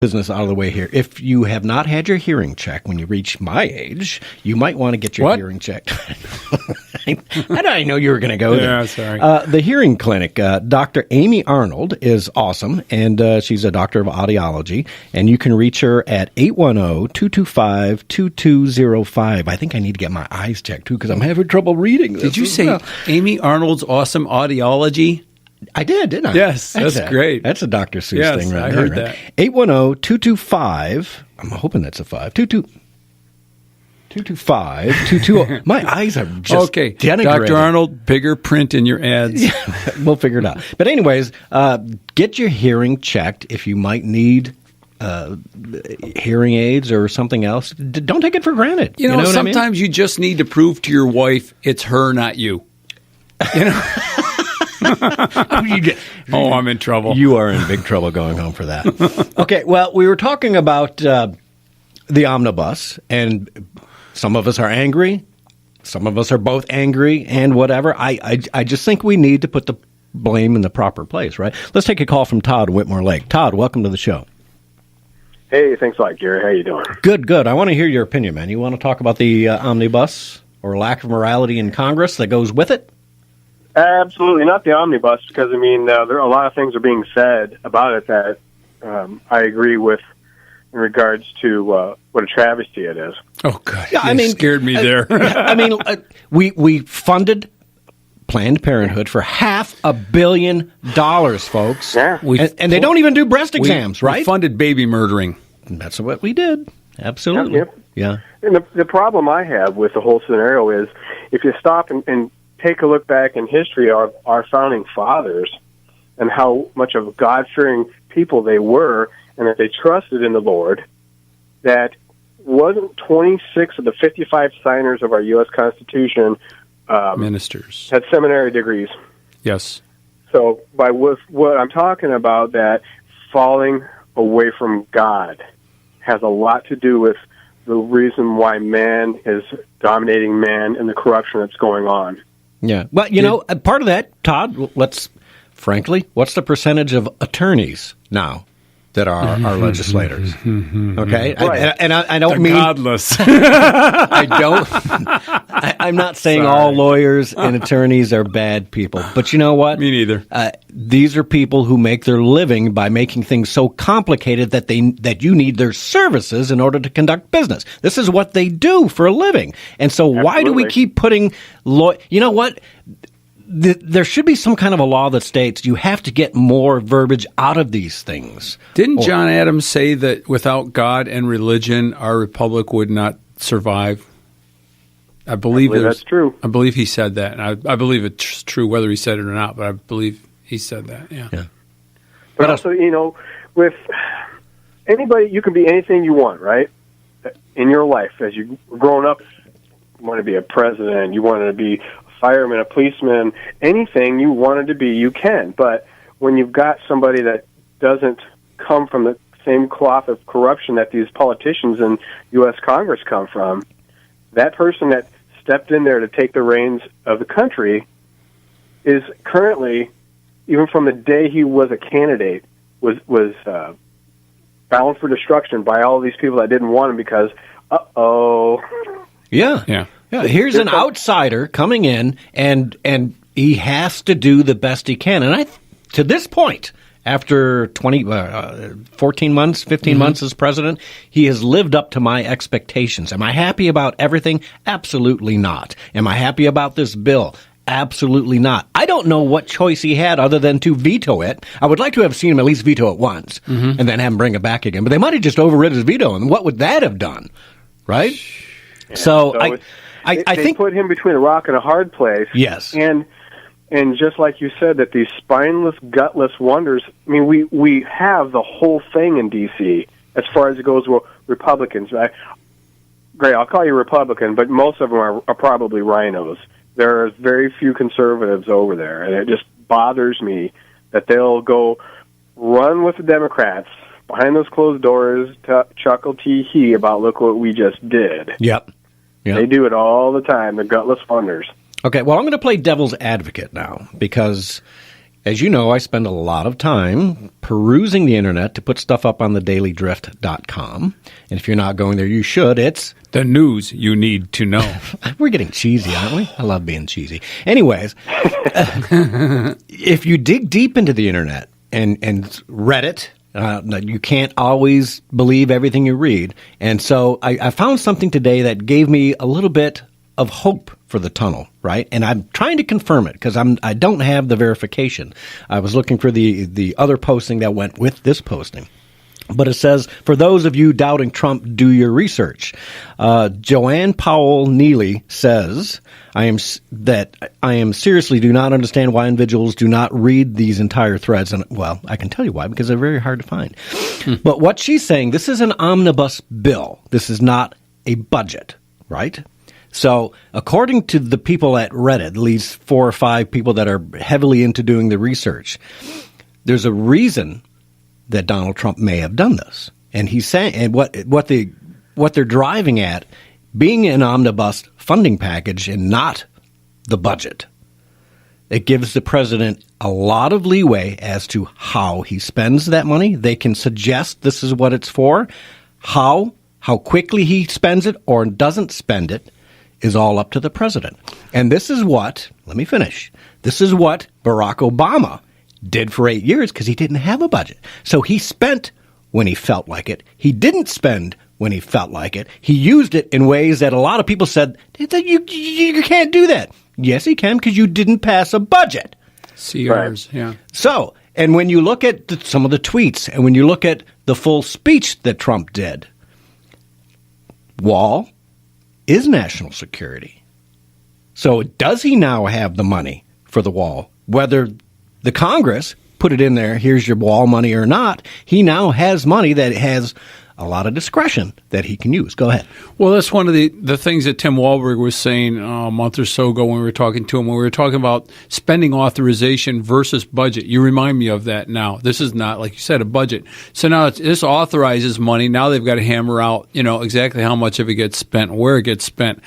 business out of the way here. If you have not had your hearing checked when you reach my age, you might want to get your hearing checked. I know you were going to go there. Yeah, sorry. The hearing clinic, Dr. Amy Arnold is awesome, and she's a doctor of audiology, and you can reach her at 810-225-2205. I think I need to get my eyes checked, too, because I'm having trouble reading this. Did you say Amy Arnold's awesome audiology? I did, didn't I? Yes, that's great. That's a Dr. Seuss thing right there. I heard that. 810-225, I'm hoping that's a 5, 225-220. My eyes are just denigrated. Dr. Arnold, bigger print in your ads. Yeah, we'll figure it out. But anyways, get your hearing checked if you might need hearing aids or something else. Don't take it for granted. You know sometimes I mean? you just need to prove to your wife it's her, not you. You know? Oh, I'm in trouble. You are in big trouble going home for that. Okay, well, we were talking about the Omnibus, and some of us are angry. Some of us are both angry and whatever. I just think we need to put the blame in the proper place, right? Let's take a call from Todd, Whitmore Lake. Todd, welcome to the show. Hey, thanks a lot, Gary. How you doing? Good. I want to hear your opinion, man. You want to talk about the Omnibus or lack of morality in Congress that goes with it? Absolutely not the Omnibus, because, I mean, there are a lot of things are being said about it that I agree with in regards to what a travesty it is. Oh, God. Yeah, you scared me there. We funded Planned Parenthood for $500 million, folks. Yeah. And they don't even do breast exams, right? We funded baby murdering. That's what we did. Absolutely. Yep. Yeah. And the problem I have with the whole scenario is if you stop and take a look back in history of our founding fathers and how much of God-fearing people they were and that they trusted in the Lord, that wasn't 26 of the 55 signers of our U.S. Constitution ministers had seminary degrees. Yes. So by what I'm talking about, that falling away from God has a lot to do with the reason why man is dominating man and the corruption that's going on. Yeah. Well, part of that, Todd, what's the percentage of attorneys now that are our legislators? Okay? Right. I don't mean... godless. I'm not saying all lawyers and attorneys are bad people. But you know what? Me neither. These are people who make their living by making things so complicated that you need their services in order to conduct business. This is what they do for a living. And so why do we keep putting... You know what? There should be some kind of a law that states you have to get more verbiage out of these things. Didn't John Adams say that without God and religion, our republic would not survive? I believe that's true. I believe he said that. And I believe it's true whether he said it or not, but I believe he said that, yeah. But also, with anybody, you can be anything you want, right? In your life, as you growing up, you want to be a president, you want to be fireman, a policeman, anything you wanted to be, you can. But when you've got somebody that doesn't come from the same cloth of corruption that these politicians in U.S. Congress come from, that person that stepped in there to take the reins of the country is currently, even from the day he was a candidate, was bound for destruction by all of these people that didn't want him because, Yeah. Here's an outsider coming in, and he has to do the best he can. And to this point, after 14 months, 15 months as president, he has lived up to my expectations. Am I happy about everything? Absolutely not. Am I happy about this bill? Absolutely not. I don't know what choice he had other than to veto it. I would like to have seen him at least veto it once and then have him bring it back again. But they might have just overridden his veto, and what would that have done? Right? Yeah, so I think put him between a rock and a hard place. Yes. And just like you said, that these spineless, gutless wonders, I mean, we have the whole thing in D.C. as far as it goes with Republicans. Great, I'll call you Republican, but most of them are probably rhinos. There are very few conservatives over there, and it just bothers me that they'll go run with the Democrats behind those closed doors, chuckle tee-hee about look what we just did. Yep. They do it all the time, the gutless wonders. Okay, well, I'm going to play devil's advocate now because as you know, I spend a lot of time perusing the internet to put stuff up on the dailydrift.com. And if you're not going there, you should. It's the news you need to know. We're getting cheesy, aren't we? I love being cheesy. Anyways, if you dig deep into the internet and Reddit, you can't always believe everything you read. And so I found something today that gave me a little bit of hope for the tunnel, right? And I'm trying to confirm it because I don't have the verification. I was looking for the other posting that went with this posting. But it says, for those of you doubting Trump, do your research. Joanne Powell Neely says, I am seriously do not understand why individuals do not read these entire threads. And, well, I can tell you why, because they're very hard to find. But what she's saying, this is an omnibus bill. This is not a budget, right? So according to the people at Reddit, at least 4 or 5 people that are heavily into doing the research, there's a reason that Donald Trump may have done this. And he's saying, and what they're driving at, being an omnibus funding package and not the budget, it gives the president a lot of leeway as to how he spends that money. They can suggest this is what it's for. How quickly he spends it or doesn't spend it is all up to the president. And this is what, let me finish, this is what Barack Obama did for 8 years because he didn't have a budget. So he spent when he felt like it. He didn't spend when he felt like it. He used it in ways that a lot of people said, you can't do that. Yes, he can because you didn't pass a budget. CRs, yeah. So, and when you look at some of the tweets and when you look at the full speech that Trump did, wall is national security. So does he now have the money for the wall? Whether the Congress put it in there, here's your wall money or not, he now has money that has a lot of discretion that he can use. Go ahead. Well, that's one of the things that Tim Walberg was saying a month or so ago when we were talking to him, when we were talking about spending authorization versus budget. You remind me of that now. This is not, like you said, a budget. So now this authorizes money. Now they've got to hammer out, exactly how much of it gets spent, where it gets spent.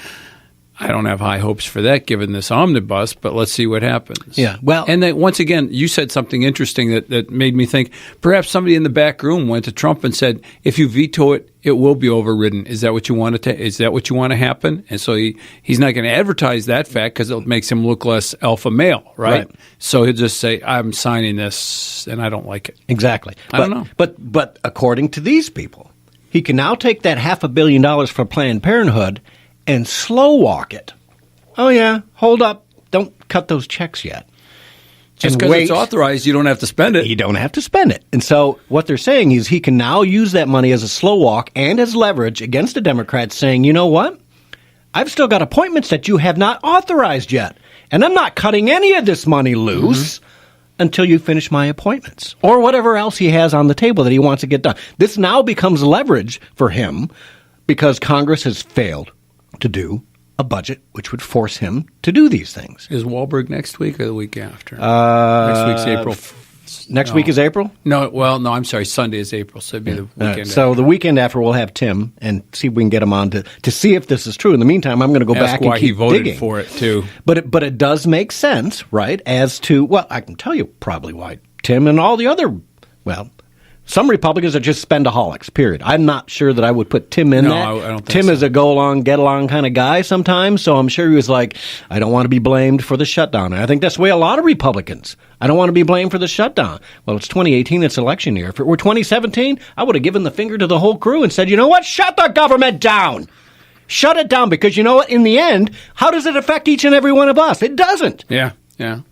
I don't have high hopes for that given this omnibus, but let's see what happens. Yeah, well, and then once again, you said something interesting that made me think perhaps somebody in the back room went to Trump and said, "If you veto it, it will be overridden." Is that what you want to? Is that what you want to happen? And so he's not going to advertise that fact because it makes him look less alpha male, right? So he'll just say, "I'm signing this, and I don't like it." Exactly. I don't know. But according to these people, he can now take that $500 million for Planned Parenthood and slow walk it. Oh, yeah, hold up. Don't cut those checks yet. Just because it's authorized, you don't have to spend it. You don't have to spend it. And so what they're saying is he can now use that money as a slow walk and as leverage against the Democrats saying, you know what? I've still got appointments that you have not authorized yet. And I'm not cutting any of this money loose until you finish my appointments or whatever else he has on the table that he wants to get done. This now becomes leverage for him because Congress has failed to do a budget which would force him to do these things. Is Wahlberg next week or the week after? Next week's April. Next week is April? No, I'm sorry. Sunday is April, so it'd be the weekend so the weekend after we'll have Tim and see if we can get him on to see if this is true. In the meantime, I'm going to go back and keep he voted digging. For it, too. But it does make sense, right, as to, well, I can tell you probably why Tim and all the other, well, some Republicans are just spendaholics, period. I'm not sure that I would put Tim in that. I don't think Tim is a go-along, get-along kind of guy sometimes, so I'm sure he was like, I don't want to be blamed for the shutdown. And I think that's the way a lot of Republicans. I don't want to be blamed for the shutdown. Well, it's 2018, it's election year. If it were 2017, I would have given the finger to the whole crew and said, you know what, shut the government down. Shut it down, because you know what, in the end, how does it affect each and every one of us? It doesn't. Yeah.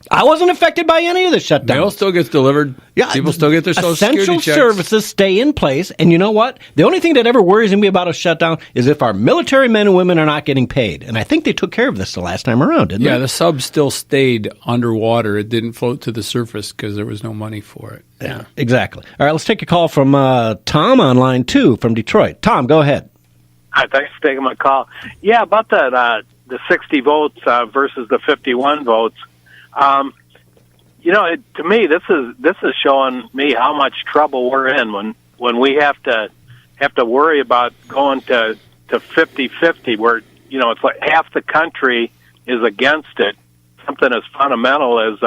I wasn't affected by any of the shutdowns. Mail still gets delivered. Yeah, people still get their Social Security checks. Essential services stay in place. And you know what? The only thing that ever worries me about a shutdown is if our military men and women are not getting paid. And I think they took care of this the last time around, didn't they? Yeah, the sub still stayed underwater. It didn't float to the surface because there was no money for it. Yeah, exactly. All right, let's take a call from Tom on line 2 from Detroit. Tom, go ahead. Hi, thanks for taking my call. Yeah, about that, the 60 votes versus the 51 votes. To me, this is showing me how much trouble we're in when we have to worry about going to 50-50, where it's like half the country is against it. Something as fundamental as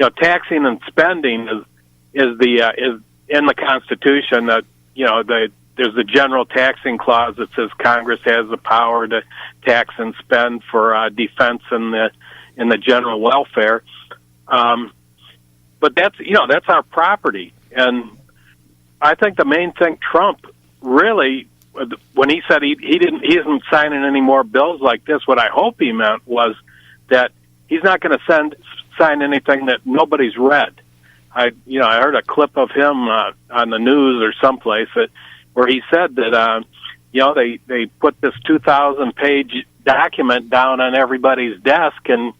taxing and spending is in the Constitution. That there's the general taxing clause that says Congress has the power to tax and spend for defense and the general welfare. But that's our property, and I think the main thing Trump really, when he said he isn't signing any more bills like this, what I hope he meant was that he's not going to sign anything that nobody's read. I heard a clip of him on the news or someplace where he said that they put this 2,000-page document down on everybody's desk and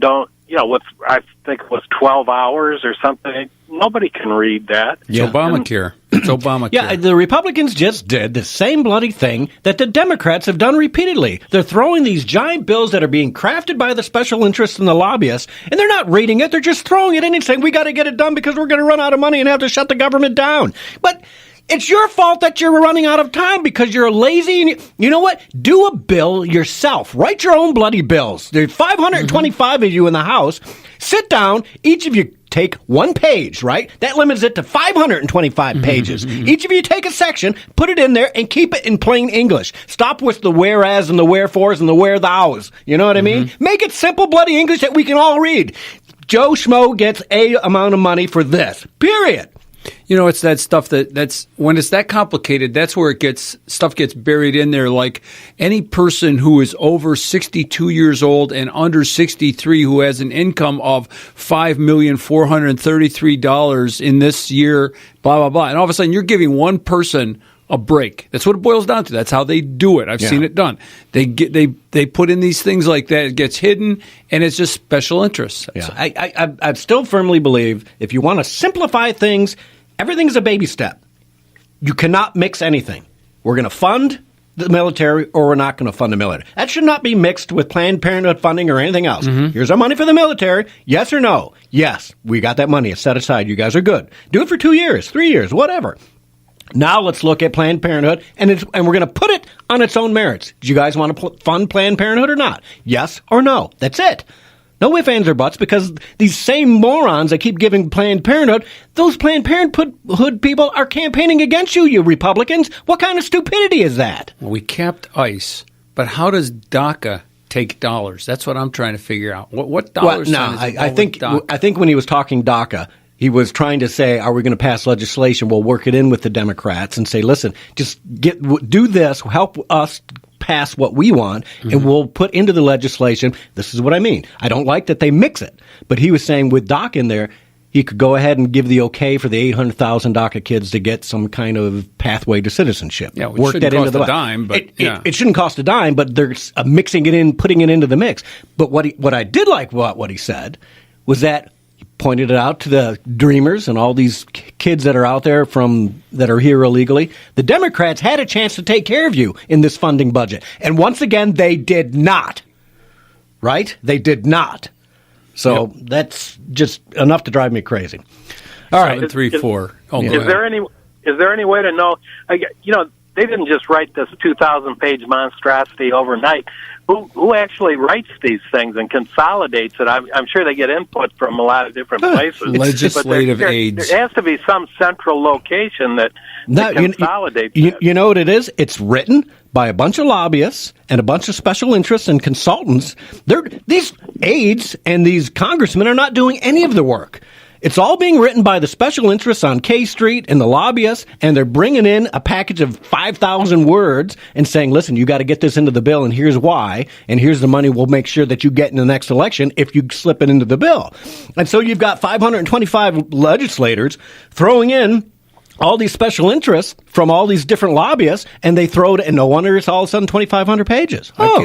don't. I think it was 12 hours or something. Nobody can read that. It's Obamacare. It's Obamacare. Yeah, the Republicans just did the same bloody thing that the Democrats have done repeatedly. They're throwing these giant bills that are being crafted by the special interests and the lobbyists, and they're not reading it. They're just throwing it in and saying, we got to get it done because we're going to run out of money and have to shut the government down. But it's your fault that you're running out of time because you're lazy. And you know what? Do a bill yourself. Write your own bloody bills. There's 525 of you in the House. Sit down. Each of you take one page, right? That limits it to 525 pages. Each of you take a section, put it in there, and keep it in plain English. Stop with the whereas and the wherefores and the where thous. You know what I mean? Make it simple bloody English that we can all read. Joe Schmo gets a amount of money for this. Period. It's that stuff that's when it's that complicated, that's where stuff gets buried in there. Like any person who is over 62 years old and under 63 who has an income of $5,433 in this year, blah, blah, blah. And all of a sudden you're giving one person a break. That's what it boils down to. That's how they do it. I've seen it done. They put in these things like that. It gets hidden, and it's just special interests. Yeah. So, I still firmly believe if you want to simplify things, everything's a baby step. You cannot mix anything. We're going to fund the military or we're not going to fund the military. That should not be mixed with Planned Parenthood funding or anything else. Here's our money for the military. Yes or no? Yes, we got that money. It's set aside. You guys are good. Do it for 2 years, 3 years, whatever. Now let's look at Planned Parenthood, and we're going to put it on its own merits. Do you guys want to fund Planned Parenthood or not? Yes or no? That's it. No ifs, ands, or buts, because these same morons that keep giving Planned Parenthood, those Planned Parenthood people are campaigning against you Republicans. What kind of stupidity is that? Well, we capped ICE, but how does DACA take dollars? That's what I'm trying to figure out. What dollars? Well, no, I think when he was talking DACA, he was trying to say, are we going to pass legislation? We'll work it in with the Democrats and say, listen, just do this, help us pass what we want, and we'll put into the legislation. This is what I mean. I don't like that they mix it. But he was saying with DACA in there, he could go ahead and give the okay for the 800,000 DACA kids to get some kind of pathway to citizenship. Yeah, which shouldn't cost a dime, but it shouldn't cost a dime, but they're mixing it in, putting it into the mix. But what I did like what he said was that pointed it out to the dreamers and all these kids that are out there that are here illegally. The Democrats had a chance to take care of you in this funding budget. And once again, they did not. Right? They did not. So that's just enough to drive me crazy. All right. 734. Is there any way to know? They didn't just write this 2,000-page monstrosity overnight. Who actually writes these things and consolidates it? I'm sure they get input from a lot of different places. Legislative aides. There has to be some central location that consolidates it. You know what it is? It's written by a bunch of lobbyists and a bunch of special interests and consultants. These aides and these congressmen are not doing any of the work. It's all being written by the special interests on K Street and the lobbyists, and they're bringing in a package of 5,000 words and saying, listen, you got to get this into the bill, and here's why, and here's the money we'll make sure that you get in the next election if you slip it into the bill. And so you've got 525 legislators throwing in all these special interests from all these different lobbyists, and they throw it, and no wonder it's all of a sudden 2,500 pages. I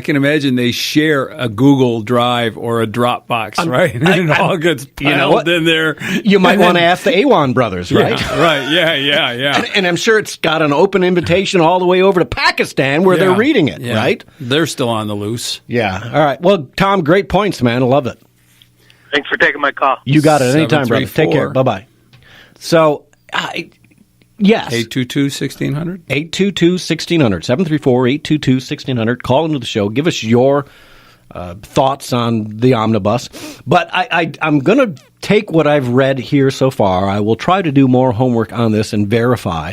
can imagine they share a Google Drive or a Dropbox, right? And it all gets piled in there. You might want to ask the Awan brothers, right? Yeah, right. Yeah. And I'm sure it's got an open invitation all the way over to Pakistan where they're reading it, right? They're still on the loose. Yeah. All right. Well, Tom, great points, man. I love it. Thanks for taking my call. You got it. Anytime, brother. Take care. Bye-bye. So, yes. 822-1600? 822-1600. 734-822-1600. Call into the show. Give us your thoughts on the omnibus. But I'm going to take what I've read here so far. I will try to do more homework on this and verify